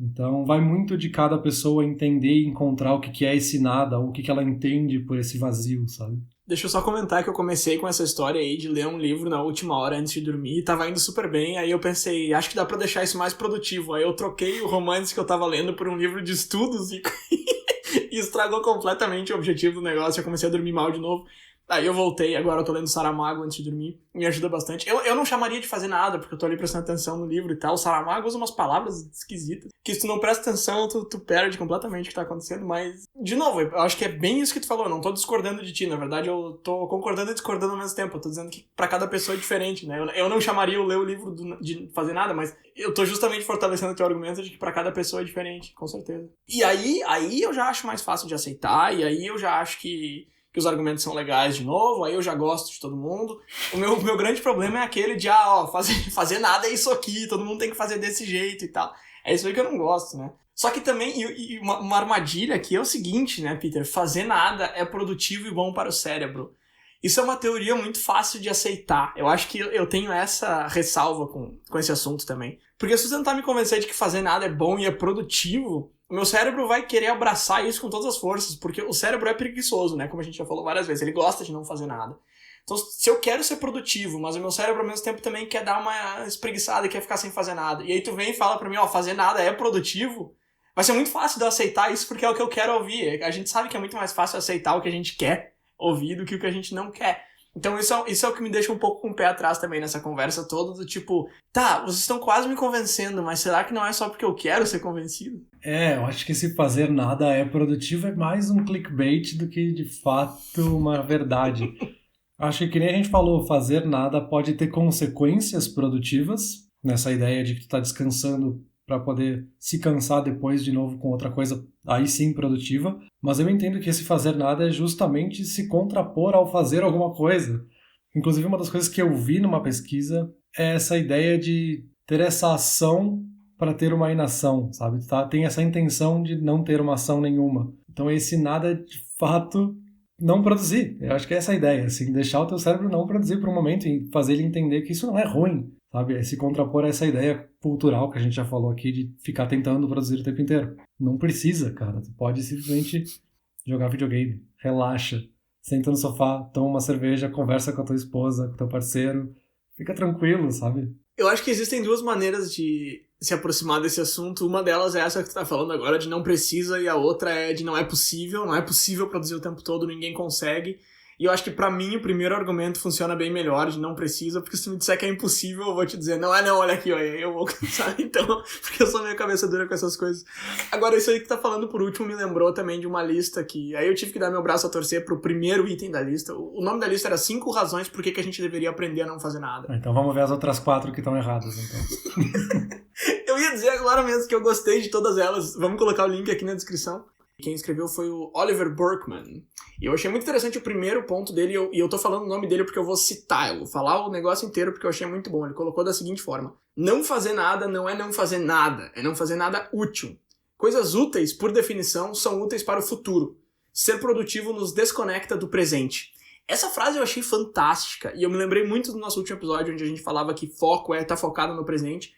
Então, vai muito de cada pessoa entender e encontrar o que é esse nada, ou o que ela entende por esse vazio, sabe? Deixa eu só comentar que eu comecei com essa história aí de ler um livro na última hora antes de dormir, e tava indo super bem, aí eu pensei, acho que dá pra deixar isso mais produtivo. Aí eu troquei o romance que eu tava lendo por um livro de estudos e e estragou completamente o objetivo do negócio, eu comecei a dormir mal de novo. Aí eu voltei, agora eu tô lendo Saramago antes de dormir, me ajuda bastante. Eu não chamaria de fazer nada, porque eu tô ali prestando atenção no livro e tal. O Saramago usa umas palavras esquisitas, que se tu não presta atenção, tu perde completamente o que tá acontecendo, mas... De novo, eu acho que é bem isso que tu falou, eu não tô discordando de ti, na verdade eu tô concordando e discordando ao mesmo tempo. Eu tô dizendo que pra cada pessoa é diferente, né? Eu não chamaria o ler o livro de fazer nada, mas eu tô justamente fortalecendo o teu argumento de que pra cada pessoa é diferente, com certeza. E aí eu já acho mais fácil de aceitar, e aí eu já acho que os argumentos são legais de novo, aí eu já gosto de todo mundo. O meu grande problema é aquele de, fazer nada é isso aqui, todo mundo tem que fazer desse jeito e tal. É isso aí que eu não gosto, né? Só que também, uma armadilha aqui é o seguinte, né, Peter? Fazer nada é produtivo e bom para o cérebro. Isso é uma teoria muito fácil de aceitar. Eu acho que eu tenho essa ressalva com esse assunto também. Porque se você tentar me convencer de que fazer nada é bom e é produtivo, o meu cérebro vai querer abraçar isso com todas as forças, porque o cérebro é preguiçoso, né? Como a gente já falou várias vezes, ele gosta de não fazer nada. Então, se eu quero ser produtivo, mas o meu cérebro ao mesmo tempo também quer dar uma espreguiçada e quer ficar sem fazer nada, e aí tu vem e fala pra mim, fazer nada é produtivo, vai ser muito fácil de eu aceitar isso porque é o que eu quero ouvir. A gente sabe que é muito mais fácil aceitar o que a gente quer ouvir do que o que a gente não quer. Então isso é o que me deixa um pouco com o pé atrás também nessa conversa toda, do tipo, tá, vocês estão quase me convencendo, mas será que não é só porque eu quero ser convencido? Eu acho que esse fazer nada é produtivo é mais um clickbait do que, de fato, uma verdade. Acho que nem a gente falou, fazer nada pode ter consequências produtivas, nessa ideia de que tu tá descansando para poder se cansar depois de novo com outra coisa, aí sim produtiva. Mas eu entendo que esse fazer nada é justamente se contrapor ao fazer alguma coisa. Inclusive, uma das coisas que eu vi numa pesquisa é essa ideia de ter essa ação para ter uma inação, sabe? Tem essa intenção de não ter uma ação nenhuma. Então esse nada, de fato, não produzir. Eu acho que é essa a ideia, assim, deixar o teu cérebro não produzir por um momento e fazer ele entender que isso não é ruim, sabe? É se contrapor a essa ideia cultural que a gente já falou aqui de ficar tentando produzir o tempo inteiro. Não precisa, cara. Tu pode simplesmente jogar videogame, relaxa, senta no sofá, toma uma cerveja, conversa com a tua esposa, com o teu parceiro, fica tranquilo, sabe? Eu acho que existem duas maneiras de se aproximar desse assunto. Uma delas é essa que tu tá falando agora, de não precisa, e a outra é de não é possível produzir o tempo todo, ninguém consegue. E eu acho que pra mim o primeiro argumento funciona bem melhor, de não precisa, porque se tu me disser que é impossível, eu vou te dizer, não, olha aqui, ó, eu vou cansar, então, porque eu sou meio cabeça dura com essas coisas. Agora, isso aí que tá falando por último me lembrou também de uma lista que, aí eu tive que dar meu braço a torcer pro primeiro item da lista. O nome da lista era 5 razões por que a gente deveria aprender a não fazer nada. Então vamos ver as outras 4 que estão erradas, então. Eu ia dizer agora mesmo que eu gostei de todas elas, vamos colocar o link aqui na descrição. Quem escreveu foi o Oliver Burkeman. E eu achei muito interessante o primeiro ponto dele, e eu tô falando o nome dele porque eu vou citar, eu vou falar o negócio inteiro porque eu achei muito bom. Ele colocou da seguinte forma: não fazer nada não é não fazer nada, é não fazer nada útil. Coisas úteis, por definição, são úteis para o futuro. Ser produtivo nos desconecta do presente. Essa frase eu achei fantástica, e eu me lembrei muito do nosso último episódio, onde a gente falava que foco é estar focado no presente.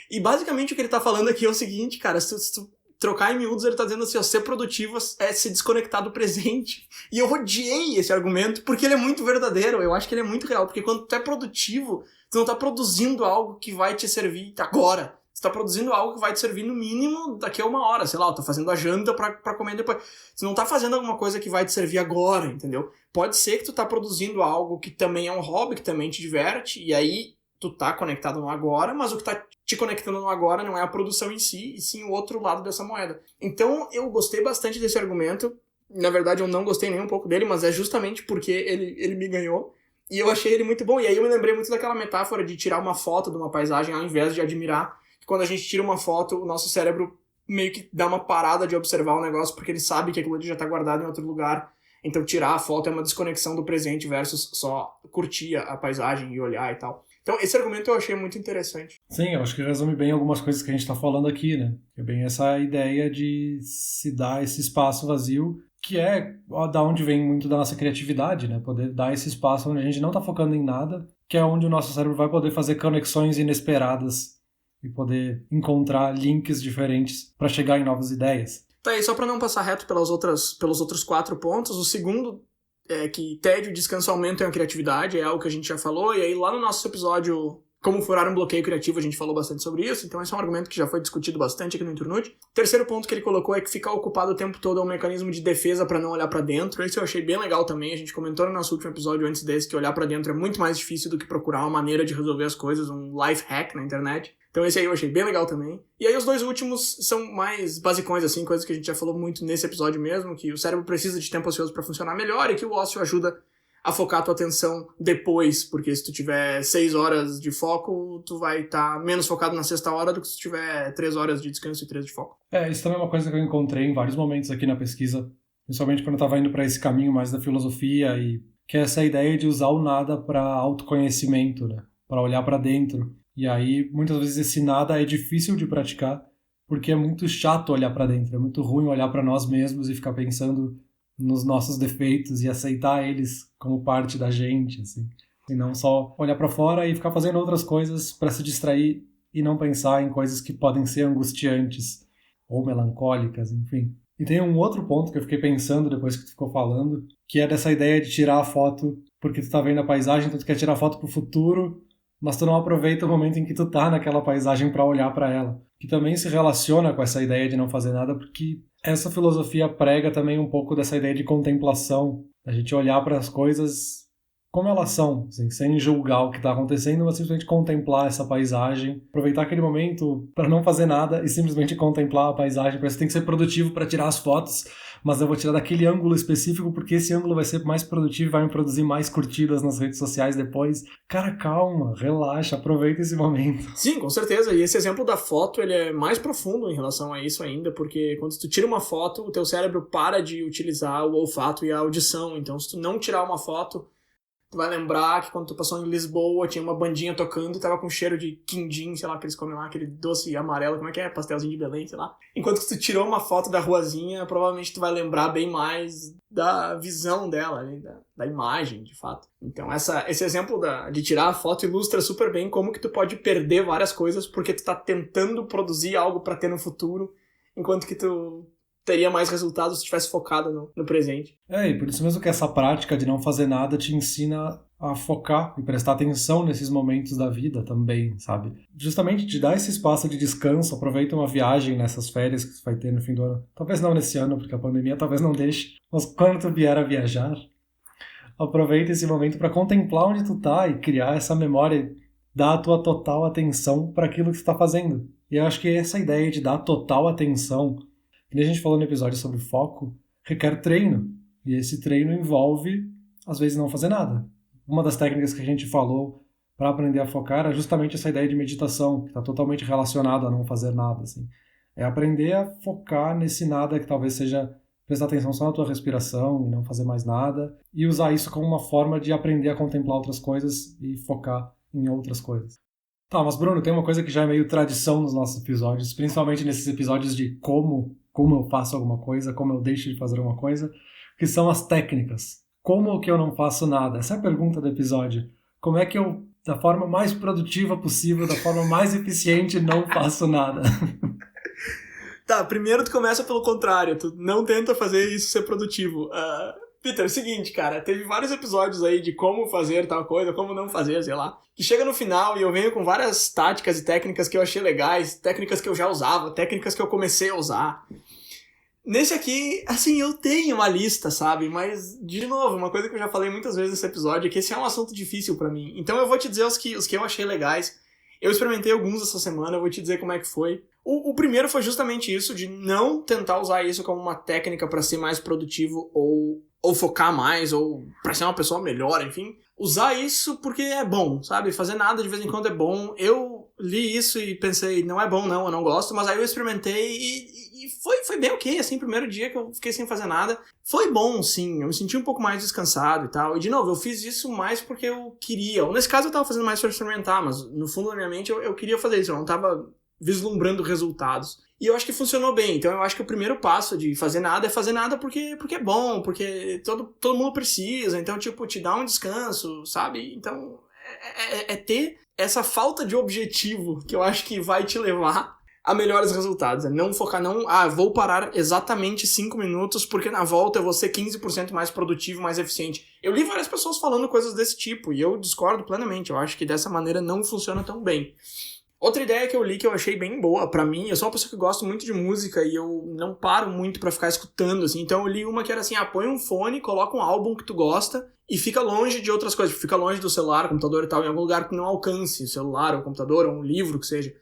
E basicamente o que ele tá falando aqui é o seguinte, cara, se tu trocar em miúdos, ele tá dizendo assim, ó, ser produtivo é se desconectar do presente. E eu odiei esse argumento, porque ele é muito verdadeiro, eu acho que ele é muito real, porque quando tu é produtivo, tu não tá produzindo algo que vai te servir agora. Tu tá produzindo algo que vai te servir no mínimo daqui a 1 hora, sei lá, eu tô fazendo a janta pra comer depois. Tu não tá fazendo alguma coisa que vai te servir agora, entendeu? Pode ser que tu tá produzindo algo que também é um hobby, que também te diverte, e aí tu tá conectado no agora, mas o que tá te conectando no agora não é a produção em si, e sim o outro lado dessa moeda. Então eu gostei bastante desse argumento. Na verdade eu não gostei nem um pouco dele, mas é justamente porque ele me ganhou. E eu achei ele muito bom. E aí eu me lembrei muito daquela metáfora de tirar uma foto de uma paisagem ao invés de admirar. Quando a gente tira uma foto, o nosso cérebro meio que dá uma parada de observar o negócio, porque ele sabe que aquilo ali já tá guardado em outro lugar. Então tirar a foto é uma desconexão do presente versus só curtir a paisagem e olhar e tal. Então, esse argumento eu achei muito interessante. Sim, eu acho que resume bem algumas coisas que a gente está falando aqui, né? É bem essa ideia de se dar esse espaço vazio, que é da onde vem muito da nossa criatividade, né? Poder dar esse espaço onde a gente não está focando em nada, que é onde o nosso cérebro vai poder fazer conexões inesperadas e poder encontrar links diferentes para chegar em novas ideias. Tá aí, só para não passar reto pelos outros 4 pontos, o segundo é que tédio e descanso aumentam a criatividade, é algo que a gente já falou, e aí lá no nosso episódio Como Furar um Bloqueio Criativo a gente falou bastante sobre isso, então esse é um argumento que já foi discutido bastante aqui no Internute. O terceiro ponto que ele colocou é que ficar ocupado o tempo todo é um mecanismo de defesa para não olhar para dentro. Esse eu achei bem legal também, a gente comentou no nosso último episódio antes desse que olhar para dentro é muito mais difícil do que procurar uma maneira de resolver as coisas, um life hack na internet. Então esse aí eu achei bem legal também. E aí os dois últimos são mais basicões, assim, coisas que a gente já falou muito nesse episódio mesmo, que o cérebro precisa de tempo ocioso para funcionar melhor e que o ócio ajuda a focar a tua atenção depois, porque se tu tiver 6 horas de foco, tu vai estar menos focado na 6ª hora do que se tu tiver 3 horas de descanso e 3 de foco. Isso também é uma coisa que eu encontrei em vários momentos aqui na pesquisa, principalmente quando eu estava indo para esse caminho mais da filosofia, e que é essa ideia de usar o nada para autoconhecimento, né? Para olhar para dentro. E aí, muitas vezes, esse nada é difícil de praticar, porque é muito chato olhar para dentro, é muito ruim olhar para nós mesmos e ficar pensando nos nossos defeitos e aceitar eles como parte da gente, assim. E não só olhar para fora e ficar fazendo outras coisas para se distrair e não pensar em coisas que podem ser angustiantes ou melancólicas, enfim. E tem um outro ponto que eu fiquei pensando depois que tu ficou falando, que é dessa ideia de tirar a foto porque tu tá vendo a paisagem, então tu quer tirar a foto pro futuro, mas tu não aproveita o momento em que tu tá naquela paisagem para olhar para ela. Que também se relaciona com essa ideia de não fazer nada, porque essa filosofia prega também um pouco dessa ideia de contemplação, a gente olhar para as coisas como elas são, assim, sem julgar o que está acontecendo, mas simplesmente contemplar essa paisagem, aproveitar aquele momento para não fazer nada e simplesmente contemplar a paisagem. Parece que tem que ser produtivo para tirar as fotos, mas eu vou tirar daquele ângulo específico porque esse ângulo vai ser mais produtivo e vai me produzir mais curtidas nas redes sociais depois. Cara, calma, relaxa, aproveita esse momento. Sim, com certeza. E esse exemplo da foto, ele é mais profundo em relação a isso ainda, porque quando tu tira uma foto, o teu cérebro para de utilizar o olfato e a audição. Então, se tu não tirar uma foto, Tu vai lembrar que quando tu passou em Lisboa, tinha uma bandinha tocando e tava com cheiro de quindim, sei lá, que eles comem lá, aquele doce amarelo, como é que é? Pastelzinho de Belém, sei lá. Enquanto que tu tirou uma foto da ruazinha, provavelmente tu vai lembrar bem mais da visão dela, né? da imagem, de fato. Então esse exemplo de tirar a foto ilustra super bem como que tu pode perder várias coisas porque tu tá tentando produzir algo pra ter no futuro, enquanto que tu teria mais resultados se tivesse focado no presente. E por isso mesmo que essa prática de não fazer nada te ensina a focar e prestar atenção nesses momentos da vida também, sabe? Justamente te dá esse espaço de descanso, aproveita uma viagem nessas férias que você vai ter no fim do ano. Talvez não nesse ano, porque a pandemia talvez não deixe, mas quando tu vier a viajar, aproveita esse momento para contemplar onde tu tá e criar essa memória, dar a tua total atenção para aquilo que tu tá fazendo. E eu acho que essa ideia de dar total atenção, que a gente falou no episódio sobre foco, requer treino. E esse treino envolve, às vezes, não fazer nada. Uma das técnicas que a gente falou para aprender a focar era justamente essa ideia de meditação, que está totalmente relacionada a não fazer nada. Assim. É aprender a focar nesse nada que talvez seja prestar atenção só na tua respiração e não fazer mais nada, e usar isso como uma forma de aprender a contemplar outras coisas e focar em outras coisas. Tá, mas Bruno, tem uma coisa que já é meio tradição nos nossos episódios, principalmente nesses episódios de como eu faço alguma coisa, como eu deixo de fazer alguma coisa, que são as técnicas. Como que eu não faço nada? Essa é a pergunta do episódio. Como é que eu, da forma mais produtiva possível, da forma mais eficiente, não faço nada? Tá, primeiro tu começa pelo contrário, tu não tenta fazer isso ser produtivo. Peter, é o seguinte, cara, teve vários episódios aí de como fazer tal coisa, como não fazer, sei lá, que chega no final e eu venho com várias táticas e técnicas que eu achei legais, técnicas que eu já usava, técnicas que eu comecei a usar. Nesse aqui, assim, eu tenho uma lista, sabe? Mas, de novo, uma coisa que eu já falei muitas vezes nesse episódio é que esse é um assunto difícil pra mim. Então eu vou te dizer os que eu achei legais. Eu experimentei alguns essa semana, eu vou te dizer como é que foi. O primeiro foi justamente isso, de não tentar usar isso como uma técnica pra ser mais produtivo ou focar mais, ou pra ser uma pessoa melhor, enfim. Usar isso porque é bom, sabe? Fazer nada de vez em quando é bom. Eu li isso e pensei, não é bom não, eu não gosto, mas aí eu experimentei e foi bem ok, assim, primeiro dia que eu fiquei sem fazer nada. Foi bom, sim, eu me senti um pouco mais descansado e tal. E, de novo, eu fiz isso mais porque eu queria. Ou, nesse caso, eu tava fazendo mais pra experimentar, mas no fundo da minha mente eu queria fazer isso, eu não tava vislumbrando resultados. E eu acho que funcionou bem. Então eu acho que o primeiro passo de fazer nada é fazer nada porque é bom, porque todo mundo precisa. Então, tipo, te dá um descanso, sabe? Então, é ter essa falta de objetivo que eu acho que vai te levar a melhores resultados. É não focar, vou parar exatamente 5 minutos porque na volta eu vou ser 15% mais produtivo, mais eficiente. Eu li várias pessoas falando coisas desse tipo e eu discordo plenamente. Eu acho que dessa maneira não funciona tão bem. Outra ideia que eu li que eu achei bem boa pra mim, eu sou uma pessoa que gosto muito de música e eu não paro muito pra ficar escutando, assim, então eu li uma que era assim, põe um fone, coloca um álbum que tu gosta e fica longe de outras coisas, fica longe do celular, computador e tal, em algum lugar que não alcance o celular ou o computador ou um livro, que seja,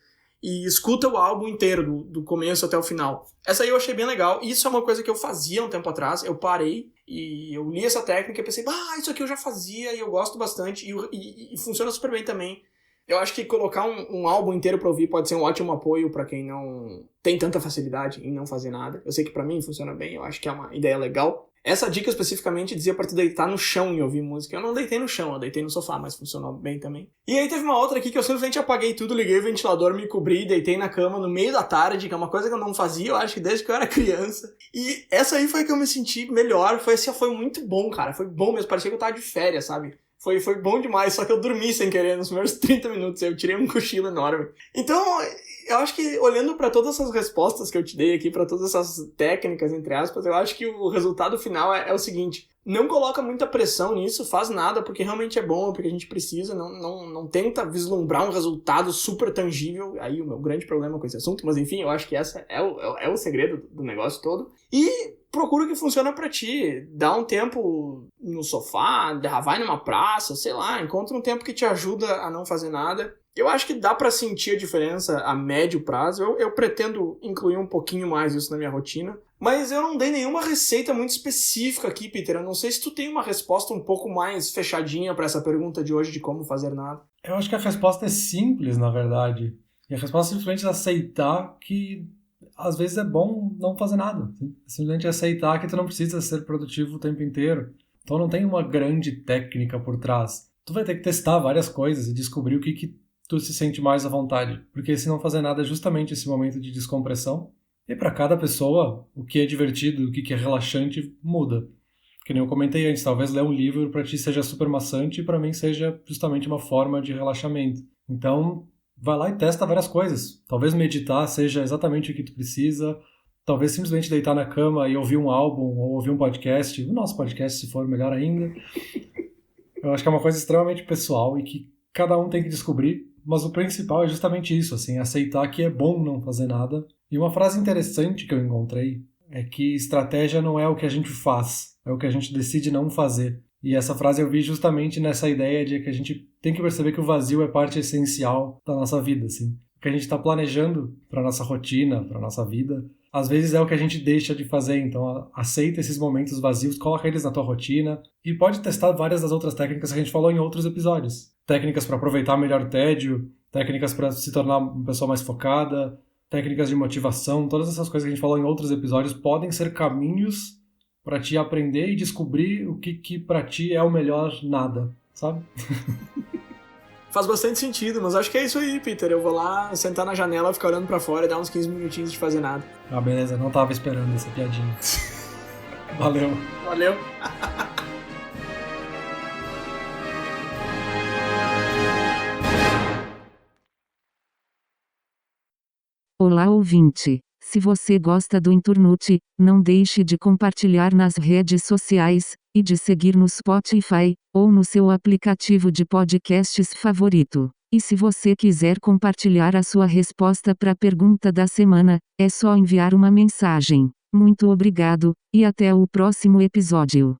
e escuta o álbum inteiro, do começo até o final. Essa aí eu achei bem legal, isso é uma coisa que eu fazia um tempo atrás, eu parei e eu li essa técnica e pensei, isso aqui eu já fazia e eu gosto bastante e funciona super bem também. Eu acho que colocar um álbum inteiro pra ouvir pode ser um ótimo apoio pra quem não tem tanta facilidade em não fazer nada. Eu sei que pra mim funciona bem, eu acho que é uma ideia legal. Essa dica especificamente dizia pra tu deitar no chão e ouvir música. Eu não deitei no chão, eu deitei no sofá, mas funcionou bem também. E aí teve uma outra aqui que eu simplesmente apaguei tudo, liguei o ventilador, me cobri, deitei na cama no meio da tarde, que é uma coisa que eu não fazia, eu acho que desde que eu era criança. E essa aí foi que eu me senti melhor, foi muito bom, cara, foi bom mesmo, parecia que eu tava de férias, sabe? Foi bom demais, só que eu dormi sem querer nos primeiros 30 minutos, eu tirei um cochilo enorme. Então, eu acho que olhando pra todas essas respostas que eu te dei aqui, pra todas essas técnicas, entre aspas, eu acho que o resultado final é o seguinte, não coloca muita pressão nisso, faz nada porque realmente é bom, porque a gente precisa, não tenta vislumbrar um resultado super tangível, aí o meu grande problema com esse assunto, mas enfim, eu acho que essa é o segredo do negócio todo. E procura o que funciona pra ti. Dá um tempo no sofá, vai numa praça, sei lá, encontra um tempo que te ajuda a não fazer nada. Eu acho que dá pra sentir a diferença a médio prazo. Eu pretendo incluir um pouquinho mais isso na minha rotina. Mas eu não dei nenhuma receita muito específica aqui, Peter. Eu não sei se tu tem uma resposta um pouco mais fechadinha pra essa pergunta de hoje de como fazer nada. Eu acho que a resposta é simples, na verdade. E a resposta é simplesmente aceitar que às vezes é bom não fazer nada. Simplesmente aceitar que tu não precisa ser produtivo o tempo inteiro. Então não tem uma grande técnica por trás. Tu vai ter que testar várias coisas e descobrir o que tu se sente mais à vontade. Porque se não fazer nada é justamente esse momento de descompressão. E para cada pessoa, o que é divertido, o que é relaxante, muda. Que nem eu comentei antes, talvez ler um livro para ti seja super maçante e para mim seja justamente uma forma de relaxamento. Então, vai lá e testa várias coisas. Talvez meditar seja exatamente o que tu precisa. Talvez simplesmente deitar na cama e ouvir um álbum ou ouvir um podcast. O nosso podcast, se for, melhor ainda. Eu acho que é uma coisa extremamente pessoal e que cada um tem que descobrir. Mas o principal é justamente isso, assim, aceitar que é bom não fazer nada. E uma frase interessante que eu encontrei é que estratégia não é o que a gente faz, é o que a gente decide não fazer. E essa frase eu vi justamente nessa ideia de que a gente tem que perceber que o vazio é parte essencial da nossa vida, assim. O que a gente está planejando para nossa rotina, para nossa vida, às vezes é o que a gente deixa de fazer. Então aceita esses momentos vazios, coloca eles na tua rotina e pode testar várias das outras técnicas que a gente falou em outros episódios. Técnicas para aproveitar melhor o tédio, técnicas para se tornar uma pessoa mais focada, técnicas de motivação, todas essas coisas que a gente falou em outros episódios podem ser caminhos para te aprender e descobrir o que para ti é o melhor nada, sabe? Faz bastante sentido, mas acho que é isso aí, Peter. Eu vou lá sentar na janela, ficar olhando pra fora e dar uns 15 minutinhos de fazer nada. Ah, beleza, não tava esperando essa piadinha. Valeu. Valeu. Olá, ouvinte. Se você gosta do Inturnute, não deixe de compartilhar nas redes sociais e de seguir no Spotify ou no seu aplicativo de podcasts favorito. E se você quiser compartilhar a sua resposta para a pergunta da semana, é só enviar uma mensagem. Muito obrigado, e até o próximo episódio.